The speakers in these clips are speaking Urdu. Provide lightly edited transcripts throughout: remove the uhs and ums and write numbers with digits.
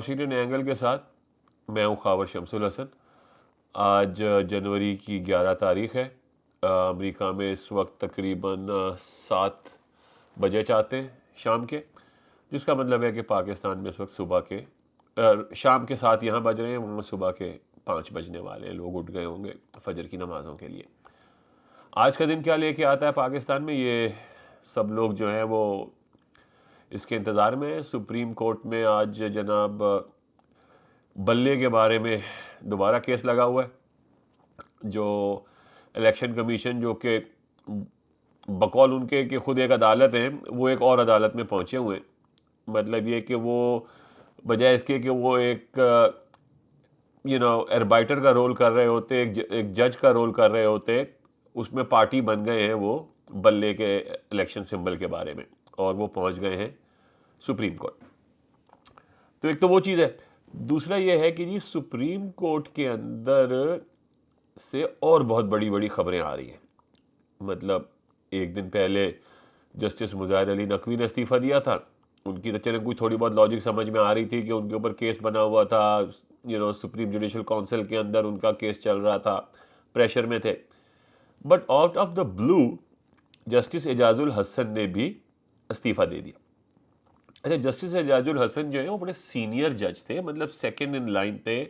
واشنگٹن اینگل کے ساتھ میں ہوں خاور شمس الحسن۔ آج جنوری کی 11 تاریخ ہے۔ امریکہ میں اس وقت تقریباً 7 بجے چاہتے ہیں شام کے، جس کا مطلب ہے کہ پاکستان میں اس وقت صبح کے شام کے 7 یہاں بج رہے ہیں، وہاں صبح کے 5 بجنے والے ہیں۔ لوگ اٹھ گئے ہوں گے فجر کی نمازوں کے لیے۔ آج کا دن کیا لے کے آتا ہے پاکستان میں، یہ سب لوگ جو ہیں وہ اس کے انتظار میں ہیں۔ سپریم کورٹ میں آج جناب بلے کے بارے میں دوبارہ کیس لگا ہوا ہے، جو الیکشن کمیشن جو کہ بقول ان کے کہ خود ایک عدالت ہے، وہ ایک اور عدالت میں پہنچے ہوئے ہیں۔ مطلب یہ کہ وہ بجائے اس کے کہ وہ ایک اربائٹر کا رول کر رہے ہوتے، ایک جج کا رول کر رہے ہوتے، اس میں پارٹی بن گئے ہیں وہ بلے کے الیکشن سمبل کے بارے میں، اور وہ پہنچ گئے ہیں سپریم کورٹ۔ تو ایک تو وہ چیز ہے۔ دوسرا یہ ہے کہ جی سپریم کورٹ کے اندر سے اور بہت بڑی بڑی خبریں آ رہی ہیں۔ مطلب ایک دن پہلے جسٹس مظاہر علی نقوی نے استعفیٰ دیا تھا۔ ان کی چلیں کوئی تھوڑی بہت لاجک سمجھ میں آ رہی تھی کہ ان کے اوپر کیس بنا ہوا تھا، سپریم جوڈیشل کونسل کے اندر ان کا کیس چل رہا تھا، پریشر میں تھے۔ But out of the blue جسٹس اعجاز الحسن نے بھی استعفیٰ دے دیا۔ اچھا، جسٹس اعجاز الحسن جو ہیں وہ بڑے سینئر جج تھے، مطلب سیکنڈ ان لائن تھے،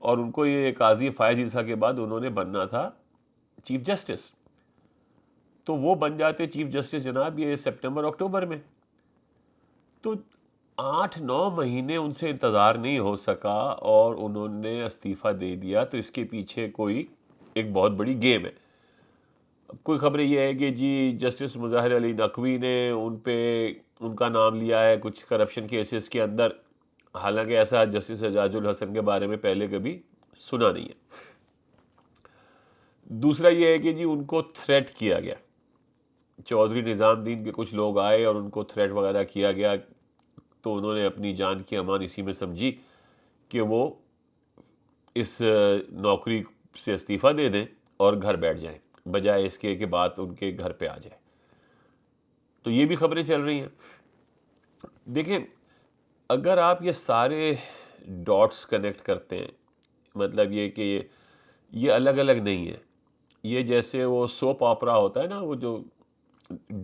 اور ان کو یہ قاضی فائز عیسیٰ کے بعد انہوں نے بننا تھا چیف جسٹس۔ تو وہ بن جاتے چیف جسٹس جناب یہ سپٹمبر اکتوبر میں۔ تو 8-9 مہینے ان سے انتظار نہیں ہو سکا اور انہوں نے استعفیٰ دے دیا۔ تو اس کے پیچھے کوئی ایک بہت بڑی گیم ہے۔ کوئی خبریں یہ ہے کہ جی جسٹس مظاہر علی نقوی نے ان کا نام لیا ہے کچھ کرپشن کیسز کے اندر، حالانکہ ایسا جسٹس اعجاز الحسن کے بارے میں پہلے کبھی سنا نہیں ہے۔ دوسرا یہ ہے کہ جی ان کو تھریٹ کیا گیا، چودھری نظام الدین کے کچھ لوگ آئے اور ان کو تھریٹ وغیرہ کیا گیا، تو انہوں نے اپنی جان کی امان اسی میں سمجھی کہ وہ اس نوکری سے استعفیٰ دے دیں اور گھر بیٹھ جائیں، بجائے اس کے کہ بات ان کے گھر پہ آ جائے۔ تو یہ بھی خبریں چل رہی ہیں۔ دیکھیں، اگر آپ یہ سارے ڈاٹس کنیکٹ کرتے ہیں، مطلب یہ کہ یہ الگ الگ نہیں ہے۔ یہ جیسے وہ سوپ آپرا ہوتا ہے نا، وہ جو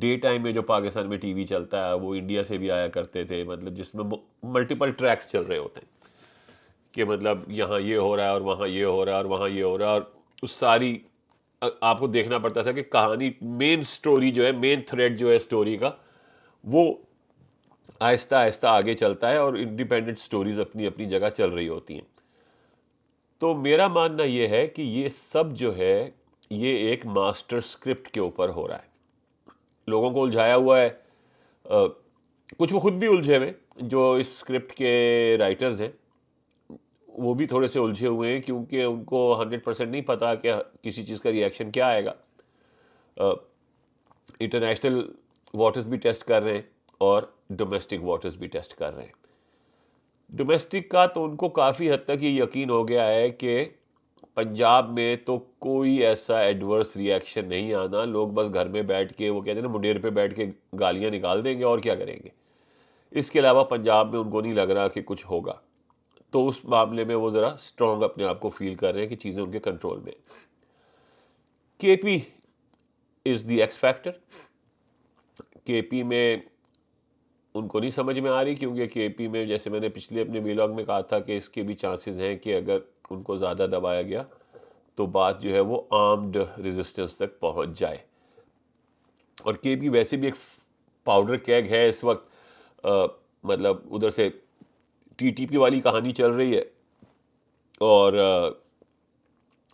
ڈے ٹائم میں جو پاکستان میں ٹی وی چلتا ہے، وہ انڈیا سے بھی آیا کرتے تھے، مطلب جس میں ملٹیپل ٹریکس چل رہے ہوتے ہیں کہ مطلب یہاں یہ ہو رہا ہے اور وہاں یہ ہو رہا ہے اور وہاں یہ ہو رہا ہے، اور اس ساری آپ کو دیکھنا پڑتا تھا کہ کہانی مین سٹوری جو ہے، مین تھریڈ جو ہے سٹوری کا، وہ آہستہ آہستہ آگے چلتا ہے اور انڈیپینڈنٹ سٹوریز اپنی اپنی جگہ چل رہی ہوتی ہیں۔ تو میرا ماننا یہ ہے کہ یہ سب جو ہے یہ ایک ماسٹر سکرپٹ کے اوپر ہو رہا ہے۔ لوگوں کو الجھایا ہوا ہے، کچھ وہ خود بھی الجھے ہوئے، جو اس سکرپٹ کے رائٹرز ہیں وہ بھی تھوڑے سے الجھے ہوئے ہیں، کیونکہ ان کو 100% نہیں پتا کہ کسی چیز کا ریئیکشن کیا آئے گا۔ انٹرنیشنل واٹرز بھی ٹیسٹ کر رہے ہیں اور ڈومیسٹک واٹرز بھی ٹیسٹ کر رہے ہیں۔ ڈومیسٹک کا تو ان کو کافی حد تک یہ یقین ہو گیا ہے کہ پنجاب میں تو کوئی ایسا ایڈورس ریئیکشن نہیں آنا، لوگ بس گھر میں بیٹھ کے، وہ کہتے ہیں نا، منڈیر پہ بیٹھ کے گالیاں نکال دیں گے اور کیا کریں گے۔ اس کے علاوہ پنجاب میں ان کو نہیں لگ رہا کہ کچھ ہوگا۔ تو اس معاملے میں وہ ذرا سٹرونگ اپنے آپ کو فیل کر رہے ہیں کہ چیزیں ان کے کنٹرول میں۔ کے پی از دی ایکس فیکٹر۔ کے پی میں ان کو نہیں سمجھ میں آ رہی، کیونکہ کے پی میں جیسے میں نے پچھلے اپنے ویلاگ میں کہا تھا کہ اس کے بھی چانسز ہیں کہ اگر ان کو زیادہ دبایا گیا تو بات جو ہے وہ آرمڈ ریزسٹنس تک پہنچ جائے۔ اور کے پی ویسے بھی ایک پاؤڈر کیگ ہے اس وقت، مطلب ادھر سے ٹی ٹی پی والی کہانی چل رہی ہے اور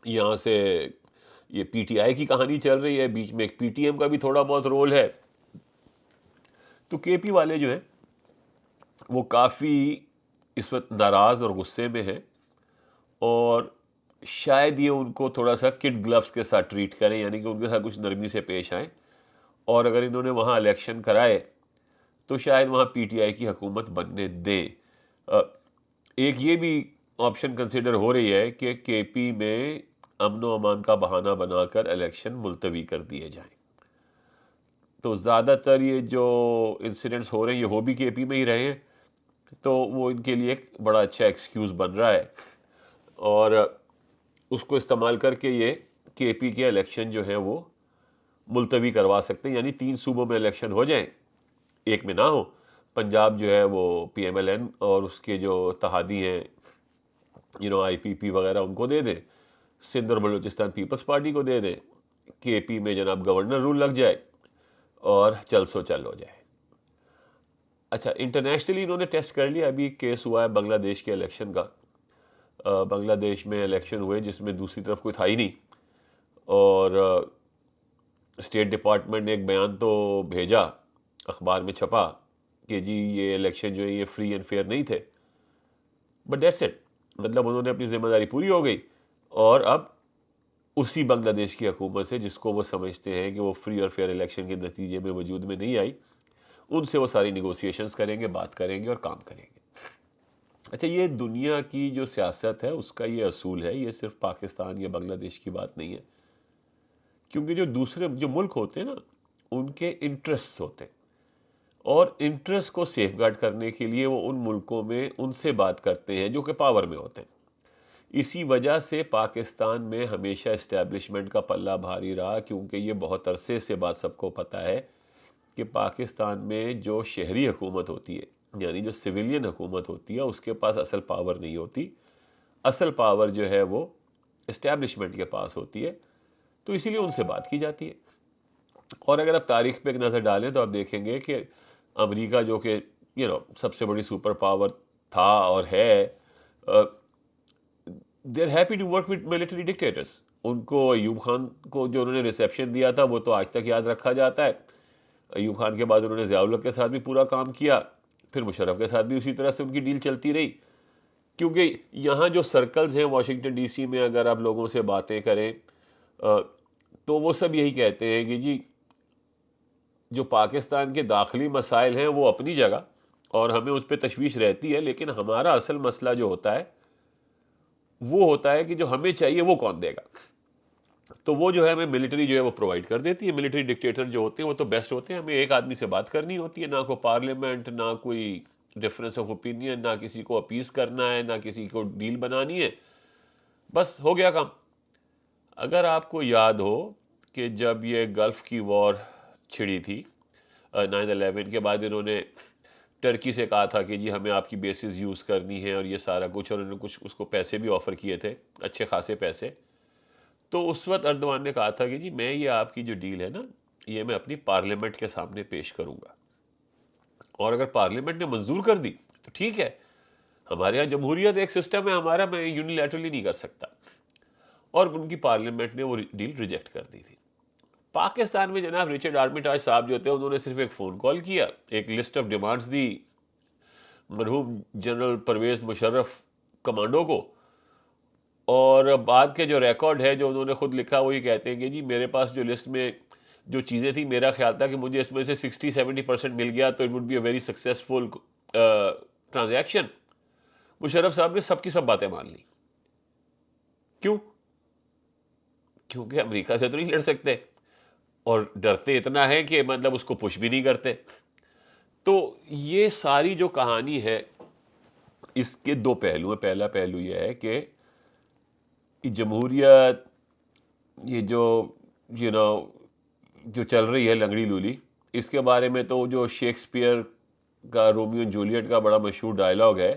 یہاں سے یہ پی ٹی آئی کی کہانی چل رہی ہے، بیچ میں ایک پی ٹی ایم کا بھی تھوڑا بہت رول ہے۔ تو کے پی والے جو ہیں وہ کافی اس وقت ناراض اور غصے میں ہیں، اور شاید یہ ان کو تھوڑا سا کڈ گلوز کے ساتھ ٹریٹ کریں، یعنی کہ ان کے ساتھ کچھ نرمی سے پیش آئیں، اور اگر انہوں نے وہاں الیکشن کرائے تو شاید وہاں پی ٹی آئی کی حکومت بننے دیں۔ ایک یہ بھی آپشن کنسیڈر ہو رہی ہے کہ کے پی میں امن و امان کا بہانہ بنا کر الیکشن ملتوی کر دیے جائیں۔ تو زیادہ تر یہ جو انسیڈنٹس ہو رہے ہیں یہ ہو بھی کے پی میں ہی رہے ہیں، تو وہ ان کے لیے ایک بڑا اچھا ایکسکیوز بن رہا ہے، اور اس کو استعمال کر کے یہ کے پی کے الیکشن جو ہیں وہ ملتوی کروا سکتے ہیں، یعنی 3 صوبوں میں الیکشن ہو جائیں، ایک میں نہ ہو۔ پنجاب جو ہے وہ پی ایم ایل این اور اس کے جو اتحادی ہیں آئی پی پی وغیرہ ان کو دے دیں، سندھ اور بلوچستان پیپلز پارٹی کو دے دیں، کے پی میں جناب گورنر رول لگ جائے اور چل سو چل ہو جائے۔ اچھا، انٹرنیشنلی انہوں نے ٹیسٹ کر لیا، ابھی کیس ہوا ہے بنگلہ دیش کے الیکشن کا۔ بنگلہ دیش میں الیکشن ہوئے جس میں دوسری طرف کوئی تھا ہی نہیں، اور اسٹیٹ ڈپارٹمنٹ نے ایک بیان تو بھیجا، اخبار میں چھپا کہ جی یہ الیکشن جو ہے یہ فری اینڈ فیئر نہیں تھے، بٹ دیٹس اٹ، مطلب انہوں نے اپنی ذمہ داری پوری ہو گئی، اور اب اسی بنگلہ دیش کی حکومت سے جس کو وہ سمجھتے ہیں کہ وہ فری اور فیئر الیکشن کے نتیجے میں وجود میں نہیں آئی، ان سے وہ ساری نیگوسیشنز کریں گے، بات کریں گے اور کام کریں گے۔ اچھا، یہ دنیا کی جو سیاست ہے اس کا یہ اصول ہے، یہ صرف پاکستان یا بنگلہ دیش کی بات نہیں ہے، کیونکہ جو دوسرے جو ملک ہوتے ہیں نا ان کے انٹرسٹ ہوتے ہیں، اور انٹرسٹ کو سیف گارڈ کرنے کے لیے وہ ان ملکوں میں ان سے بات کرتے ہیں جو کہ پاور میں ہوتے ہیں۔ اسی وجہ سے پاکستان میں ہمیشہ اسٹیبلشمنٹ کا پلہ بھاری رہا، کیونکہ یہ بہت عرصے سے بات سب کو پتہ ہے کہ پاکستان میں جو شہری حکومت ہوتی ہے، یعنی جو سویلین حکومت ہوتی ہے، اس کے پاس اصل پاور نہیں ہوتی، اصل پاور جو ہے وہ اسٹیبلشمنٹ کے پاس ہوتی ہے، تو اسی لیے ان سے بات کی جاتی ہے۔ اور اگر آپ تاریخ پہ ایک نظر ڈالیں تو آپ دیکھیں گے کہ امریکہ جو کہ سب سے بڑی سپر پاور تھا اور ہے، they are happy to work with military dictators. ان کو ایوب خان کو جو انہوں نے ریسیپشن دیا تھا وہ تو آج تک یاد رکھا جاتا ہے۔ ایوب خان کے بعد انہوں نے ضیاء الحق کے ساتھ بھی پورا کام کیا، پھر مشرف کے ساتھ بھی اسی طرح سے ان کی ڈیل چلتی رہی، کیونکہ یہاں جو سرکلز ہیں واشنگٹن ڈی سی میں، اگر آپ لوگوں سے باتیں کریں تو وہ سب یہی کہتے ہیں کہ جی جو پاکستان کے داخلی مسائل ہیں وہ اپنی جگہ، اور ہمیں اس پہ تشویش رہتی ہے، لیکن ہمارا اصل مسئلہ جو ہوتا ہے وہ ہوتا ہے کہ جو ہمیں چاہیے وہ کون دے گا۔ تو وہ جو ہے ہمیں ملٹری جو ہے وہ پرووائڈ کر دیتی ہے۔ ملٹری ڈکٹیٹر جو ہوتے ہیں وہ تو بیسٹ ہوتے ہیں، ہمیں ایک آدمی سے بات کرنی ہوتی ہے، نہ کوئی پارلیمنٹ، نہ کوئی ڈفرینس آف اوپینین، نہ کسی کو اپیز کرنا ہے، نہ کسی کو ڈیل بنانی ہے، بس ہو گیا کام۔ اگر آپ کو یاد ہو کہ جب یہ گلف کی وار چھڑی تھی 9/11 کے بعد، انہوں نے ٹرکی سے کہا تھا کہ جی ہمیں آپ کی بیسز یوز کرنی ہے اور یہ سارا کچھ، اور انہوں نے کچھ اس کو پیسے بھی آفر کیے تھے، اچھے خاصے پیسے۔ تو اس وقت اردوان نے کہا تھا کہ جی میں یہ آپ کی جو ڈیل ہے نا یہ میں اپنی پارلیمنٹ کے سامنے پیش کروں گا، اور اگر پارلیمنٹ نے منظور کر دی تو ٹھیک ہے، ہمارے یہاں جمہوریت ایک سسٹم ہے ہمارا، میں یونیلیٹرلی نہیں کر سکتا، اور ان کی پارلیمنٹ نے وہ ڈیل ریجیکٹ کر دی تھی۔ پاکستان میں جناب رچرڈ آرمیٹاج صاحب جو تھے انہوں نے صرف ایک فون کال کیا، ایک لسٹ آف ڈیمانڈز دی مرحوم جنرل پرویز مشرف کمانڈو کو، اور بعد کے جو ریکارڈ ہے جو انہوں نے خود لکھا وہ یہ کہتے ہیں کہ جی میرے پاس جو لسٹ میں جو چیزیں تھیں، میرا خیال تھا کہ مجھے اس میں سے 60-70% مل گیا تو it would be a very successful transaction. Musharraf صاحب نے سب کی سب باتیں مان لی۔ کیوں؟ کیونکہ امریکہ سے تو نہیں لڑ سکتے، اور ڈرتے اتنا ہے کہ مطلب اس کو پش بھی نہیں کرتے۔ تو یہ ساری جو کہانی ہے اس کے دو پہلو ہیں۔ پہلا پہلو یہ ہے کہ جمہوریت، یہ جو جو چل رہی ہے لنگڑی لولی، اس کے بارے میں تو جو شیکسپیئر کا رومیو اینڈ جولیٹ کا بڑا مشہور ڈائلاگ ہے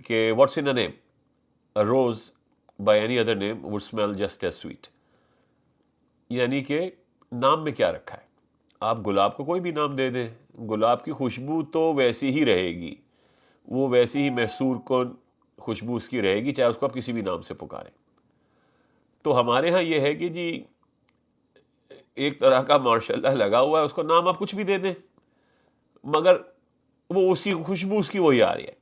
کہ what's in a name, a rose by any other name would smell just as sweet, یعنی کہ نام میں کیا رکھا ہے، آپ گلاب کو کوئی بھی نام دے دیں، گلاب کی خوشبو تو ویسی ہی رہے گی، وہ ویسی ہی محصور کن خوشبو اس کی رہے گی، چاہے اس کو آپ کسی بھی نام سے پکاریں۔ تو ہمارے ہاں یہ ہے کہ جی ایک طرح کا ماشاء اللہ لگا ہوا ہے، اس کو نام آپ کچھ بھی دے دیں، مگر وہ اسی خوشبو اس کی وہی آ رہی ہے،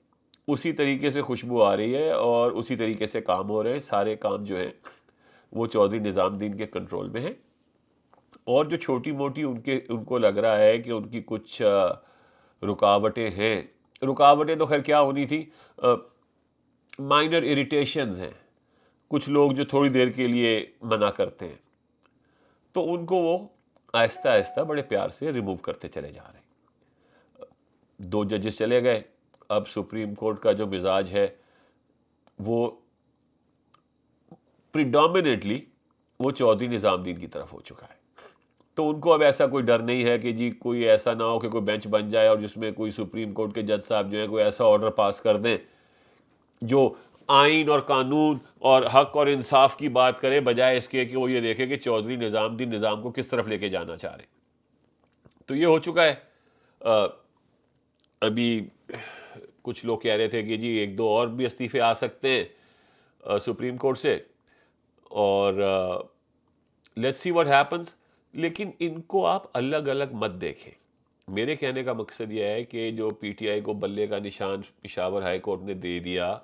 اسی طریقے سے خوشبو آ رہی ہے، اور اسی طریقے سے کام ہو رہے ہیں، سارے کام جو ہیں وہ چودھری نظام الدین کے کنٹرول میں ہیں، اور جو چھوٹی موٹی ان کو لگ رہا ہے کہ ان کی کچھ رکاوٹیں ہیں، رکاوٹیں تو خیر کیا ہونی تھی، مائنر اریٹیشنز ہیں، کچھ لوگ جو تھوڑی دیر کے لیے منع کرتے ہیں، تو ان کو وہ آہستہ آہستہ بڑے پیار سے ریموو کرتے چلے جا رہے ہیں۔ 2 ججز چلے گئے، اب سپریم کورٹ کا جو مزاج ہے وہ پریڈومیننٹلی وہ چودھری نظام الدین کی طرف ہو چکا ہے. تو ان کو اب ایسا کوئی ڈر نہیں ہے کہ جی کوئی ایسا نہ ہو کہ کوئی بینچ بن جائے اور جس میں کوئی سپریم کورٹ کے جج صاحب جو ہیں کوئی ایسا آرڈر پاس کر دیں جو آئین اور قانون اور حق اور انصاف کی بات کرے، بجائے اس کے کہ وہ یہ دیکھے کہ چودھری نظام الدین نظام کو کس طرف لے کے جانا چاہ رہے ہیں. تو یہ ہو چکا ہے. ابھی کچھ لوگ کہہ رہے تھے کہ جی ایک دو اور بھی استعفے آ سکتے ہیں سپریم کورٹ سے، اور لیٹس سی واٹ ہیپنس. لیکن ان کو آپ الگ الگ مت دیکھیں. میرے کہنے کا مقصد یہ ہے کہ جو پی ٹی آئی کو بلے کا نشان پشاور ہائی کورٹ نے دے دیا،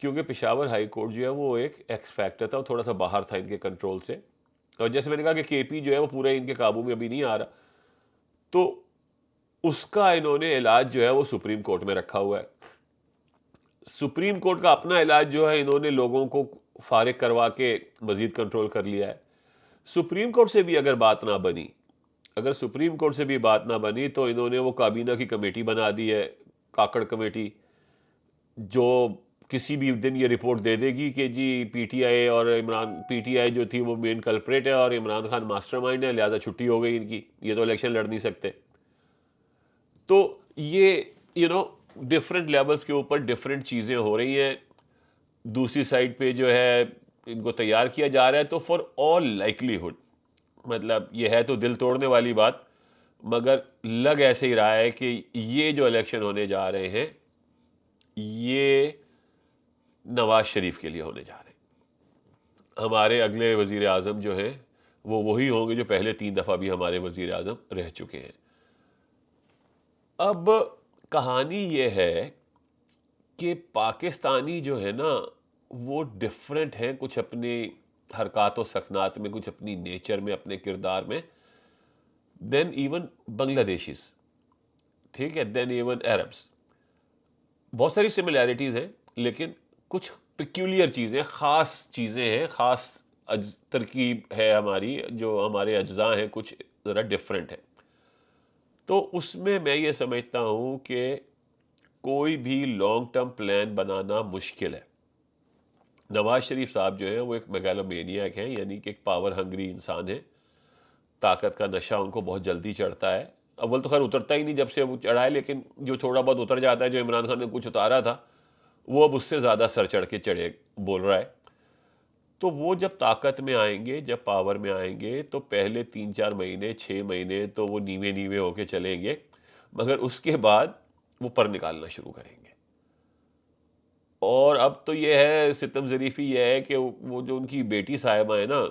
کیونکہ پشاور ہائی کورٹ جو ہے وہ ایک ایکس فیکٹر تھا، وہ تھوڑا سا باہر تھا ان کے کنٹرول سے، اور جیسے میں نے کہا کہ کے پی جو ہے وہ پورے ان کے قابو میں ابھی نہیں آ رہا، تو اس کا انہوں نے علاج جو ہے وہ سپریم کورٹ میں رکھا ہوا ہے. سپریم کورٹ کا اپنا علاج جو ہے انہوں نے لوگوں کو فارغ کروا کے مزید کنٹرول کر لیا ہے. سپریم کورٹ سے بھی اگر بات نہ بنی، اگر سپریم کورٹ سے بھی بات نہ بنی تو انہوں نے وہ کابینہ کی کمیٹی بنا دی ہے، کاکڑ کمیٹی، جو کسی بھی دن یہ رپورٹ دے دے گی کہ جی پی ٹی آئی اور پی ٹی آئی جو تھی وہ مین کلپریٹ ہے اور عمران خان ماسٹر مائنڈ ہے، لہٰذا چھٹی ہو گئی ان کی، یہ تو الیکشن لڑ نہیں سکتے. تو یہ ڈفرینٹ لیولز کے اوپر ڈفرینٹ چیزیں ہو رہی ہیں. دوسری سائڈ پہ جو ہے ان کو تیار کیا جا رہا ہے. تو فار آل لائکلیہڈ، مطلب یہ ہے تو دل توڑنے والی بات، مگر لگ ایسے ہی رہا ہے کہ یہ جو الیکشن ہونے جا رہے ہیں یہ نواز شریف کے لیے ہونے جا رہے ہیں. ہمارے اگلے وزیر اعظم جو ہیں وہ وہی ہوں گے جو پہلے 3 دفعہ بھی ہمارے وزیر اعظم رہ چکے ہیں. اب کہانی یہ ہے کہ پاکستانی جو ہے نا وہ ڈفرینٹ ہیں کچھ اپنی حرکات و سکنات میں، کچھ اپنی نیچر میں، اپنے کردار میں، دین ایون بنگلہ دیشیز، ٹھیک ہے، دین ایون عربس. بہت ساری سملیرٹیز ہیں لیکن کچھ پیکیولر چیزیں، خاص چیزیں ہیں، خاص ترکیب ہے ہماری، جو ہمارے اجزاء ہیں کچھ ذرا ڈفرینٹ ہیں. تو اس میں یہ سمجھتا ہوں کہ کوئی بھی لانگ ٹرم پلان بنانا مشکل ہے. نواز شریف صاحب جو ہیں وہ ایک میگالومینیاک ہیں، یعنی کہ ایک پاور ہنگری انسان ہے. طاقت کا نشہ ان کو بہت جلدی چڑھتا ہے. اول تو خیر اترتا ہی نہیں جب سے وہ چڑھا ہے، لیکن جو تھوڑا بہت اتر جاتا ہے، جو عمران خان نے کچھ اتارا تھا وہ اب اس سے زیادہ سر چڑھ کے چڑھے بول رہا ہے. تو وہ جب طاقت میں آئیں گے، جب پاور میں آئیں گے، تو پہلے 3-4 مہینے 6 مہینے تو وہ نیوے نیوے ہو کے چلیں گے، مگر اس کے بعد وہ پر نکالنا شروع کریں گے. اور اب تو یہ ہے، ستم ظریفی یہ ہے کہ وہ جو ان کی بیٹی صاحبہ ہے نا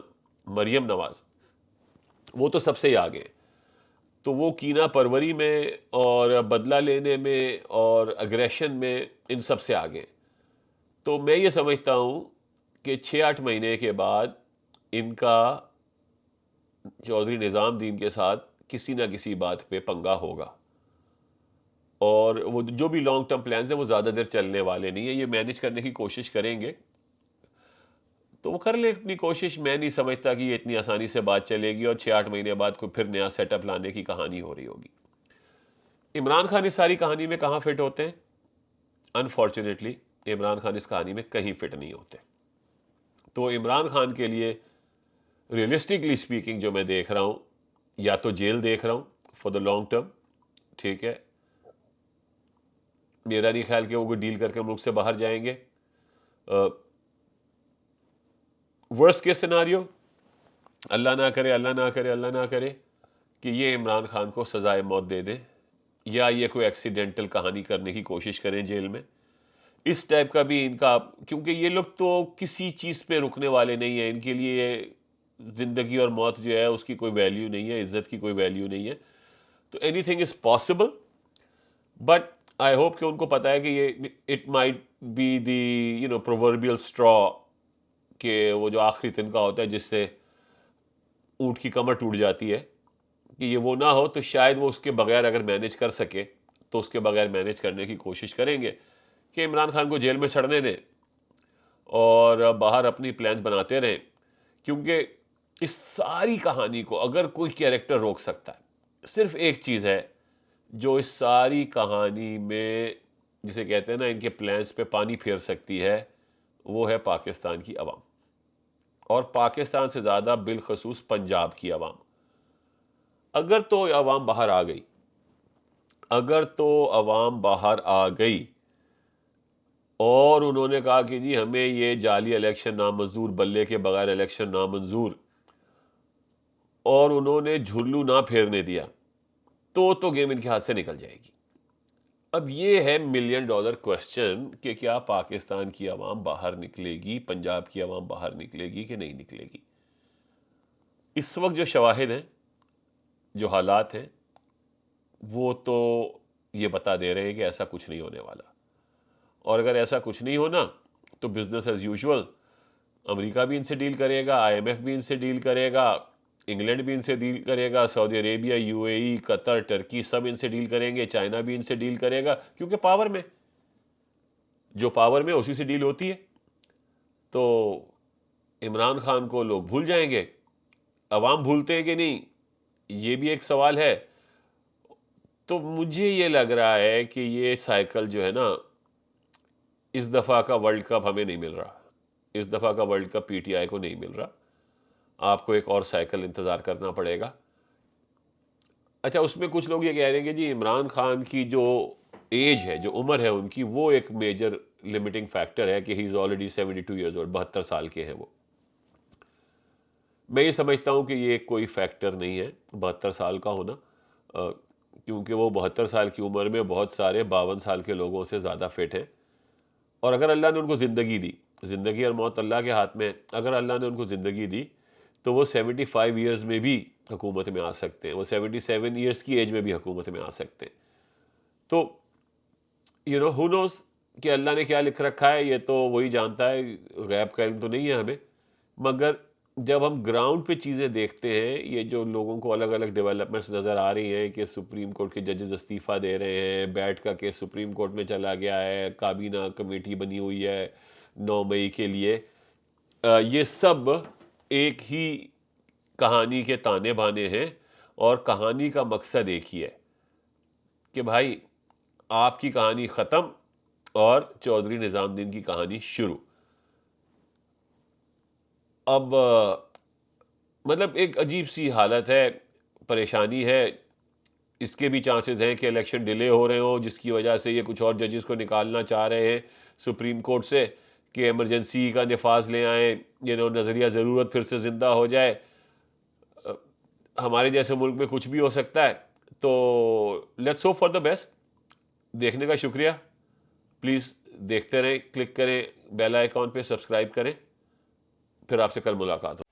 مریم نواز، وہ تو سب سے ہی آگے. تو وہ کینہ پروری میں اور بدلہ لینے میں اور اگریشن میں ان سب سے آگے. تو میں یہ سمجھتا ہوں کہ 6-8 مہینے کے بعد ان کا چودھری نظام الدین کے ساتھ کسی نہ کسی بات پہ پنگا ہوگا. اور وہ جو بھی لانگ ٹرم پلانز ہیں وہ زیادہ دیر چلنے والے نہیں ہیں. یہ مینیج کرنے کی کوشش کریں گے تو وہ کر لیں اپنی کوشش. میں نہیں سمجھتا کہ یہ اتنی آسانی سے بات چلے گی اور 6-8 مہینے بعد کوئی پھر نیا سیٹ اپ لانے کی کہانی ہو رہی ہوگی. عمران خان اس ساری کہانی میں کہاں فٹ ہوتے ہیں؟ انفارچونیٹلی عمران خان اس کہانی میں کہیں فٹ نہیں ہوتے. تو عمران خان کے لیے ریئلسٹکلی اسپیکنگ جو میں دیکھ رہا ہوں، یا تو جیل دیکھ رہا ہوں فار دا لانگ ٹرم، ٹھیک ہے، میرا نہیں خیال کہ وہ کوئی ڈیل کر کے ملک سے باہر جائیں گے. ورسٹ کیس سیناریو، اللہ نہ کرے اللہ نہ کرے اللہ نہ کرے کہ یہ عمران خان کو سزائے موت دے دیں، یا یہ کوئی ایکسیڈنٹل کہانی کرنے کی کوشش کریں جیل میں. اس ٹائپ کا بھی ان کا، کیونکہ یہ لوگ تو کسی چیز پہ رکنے والے نہیں ہیں. ان کے لیے زندگی اور موت جو ہے اس کی کوئی ویلیو نہیں ہے، عزت کی کوئی ویلیو نہیں ہے. تو any thing is possible, but I hope کہ ان کو پتا ہے کہ یہ اٹ مائٹ بی دی پرووربیل اسٹرا، کہ وہ جو آخری تنکا ہوتا ہے جس سے اونٹ کی کمر ٹوٹ جاتی ہے، کہ یہ وہ نہ ہو. تو شاید وہ اس کے بغیر اگر مینیج کر سکے تو اس کے بغیر مینیج کرنے کی کوشش کریں گے کہ عمران خان کو جیل میں سڑنے دیں اور باہر اپنی پلانز بناتے رہیں. کیونکہ اس ساری کہانی کو اگر کوئی کیریکٹر روک سکتا ہے، صرف ایک چیز ہے جو اس ساری کہانی میں جسے کہتے ہیں نا ان کے پلانس پہ پانی پھیر سکتی ہے، وہ ہے پاکستان کی عوام، اور پاکستان سے زیادہ بالخصوص پنجاب کی عوام۔ اگر تو عوام باہر آ گئی، اگر تو عوام باہر آ گئی اور انہوں نے کہا کہ جی ہمیں یہ جعلی الیکشن نامنظور، بلے کے بغیر الیکشن نامنظور، اور انہوں نے جھرلو نہ پھیرنے دیا، تو گیم ان کے ہاتھ سے نکل جائے گی۔ اب یہ ہے ملین ڈالر کوسچن کہ کیا پاکستان کی عوام باہر نکلے گی، پنجاب کی عوام باہر نکلے گی کہ نہیں نکلے گی؟ اس وقت جو شواہد ہیں، جو حالات ہیں، وہ تو یہ بتا دے رہے ہیں کہ ایسا کچھ نہیں ہونے والا، اور اگر ایسا کچھ نہیں ہونا تو بزنس ایز یوزول، امریکہ بھی ان سے ڈیل کرے گا، آئی ایم ایف بھی ان سے ڈیل کرے گا، انگلینڈ بھی ان سے ڈیل کرے گا، Saudi Arabia, U A E, Qatar, Turkey سب ان سے ڈیل کریں گے، چائنا بھی ان سے ڈیل کرے گا، کیونکہ پاور میں، جو پاور میں اسی سے ڈیل ہوتی ہے۔ تو عمران خان کو لوگ بھول جائیں گے، عوام بھولتے ہیں کہ نہیں، یہ بھی ایک سوال ہے۔ تو مجھے یہ لگ رہا ہے کہ یہ سائیکل جو ہے نا، اس دفعہ کا ورلڈ کپ ہمیں نہیں مل رہا، اس دفعہ کا world cup P T I کو نہیں مل رہا، آپ کو ایک اور سائیکل انتظار کرنا پڑے گا۔ اچھا، اس میں کچھ لوگ یہ کہہ رہے ہیں کہ جی عمران خان کی جو ایج ہے، جو عمر ہے ان کی، وہ ایک میجر لمیٹنگ فیکٹر ہے کہ ہی از آلریڈی 72 ایئرز اولڈ، 72 سال کے ہیں وہ۔ میں یہ سمجھتا ہوں کہ یہ کوئی فیکٹر نہیں ہے 72 سال کا ہونا، کیونکہ وہ 72 سال کی عمر میں بہت سارے 52 سال کے لوگوں سے زیادہ فٹ ہیں، اور اگر اللہ نے ان کو زندگی دی، زندگی اور موت اللہ کے ہاتھ میں، اگر اللہ نے ان کو زندگی دی تو وہ 75 ایئرز میں بھی حکومت میں آ سکتے ہیں، وہ 77 ایئرز کی ایج میں بھی حکومت میں آ سکتے ہیں۔ تو ہو نوز کہ اللہ نے کیا لکھ رکھا ہے، یہ تو وہی جانتا ہے، غیب کا علم تو نہیں ہے ہمیں، مگر جب ہم گراؤنڈ پہ چیزیں دیکھتے ہیں، یہ جو لوگوں کو الگ الگ ڈیولپمنٹس نظر آ رہی ہیں کہ سپریم کورٹ کے ججز استعفیٰ دے رہے ہیں، بیٹ کا کیس سپریم کورٹ میں چلا گیا ہے، کابینہ کمیٹی بنی ہوئی ہے 9 مئی کے لیے، یہ سب ایک ہی کہانی کے تانے بانے ہیں، اور کہانی کا مقصد ایک ہی ہے کہ بھائی آپ کی کہانی ختم اور چودھری نظام الدین کی کہانی شروع۔ اب مطلب ایک عجیب سی حالت ہے، پریشانی ہے، اس کے بھی چانسز ہیں کہ الیکشن ڈیلے ہو رہے ہوں، جس کی وجہ سے یہ کچھ اور ججز کو نکالنا چاہ رہے ہیں سپریم کورٹ سے کہ ایمرجنسی کا نفاذ لے آئیں، نظریہ ضرورت پھر سے زندہ ہو جائے۔ ہمارے جیسے ملک میں کچھ بھی ہو سکتا ہے، تو let's hope for the best. دیکھنے کا شکریہ، پلیز دیکھتے رہیں، کلک کریں بیل آئیکن پہ، سبسکرائب کریں، پھر آپ سے کل ملاقات ہو۔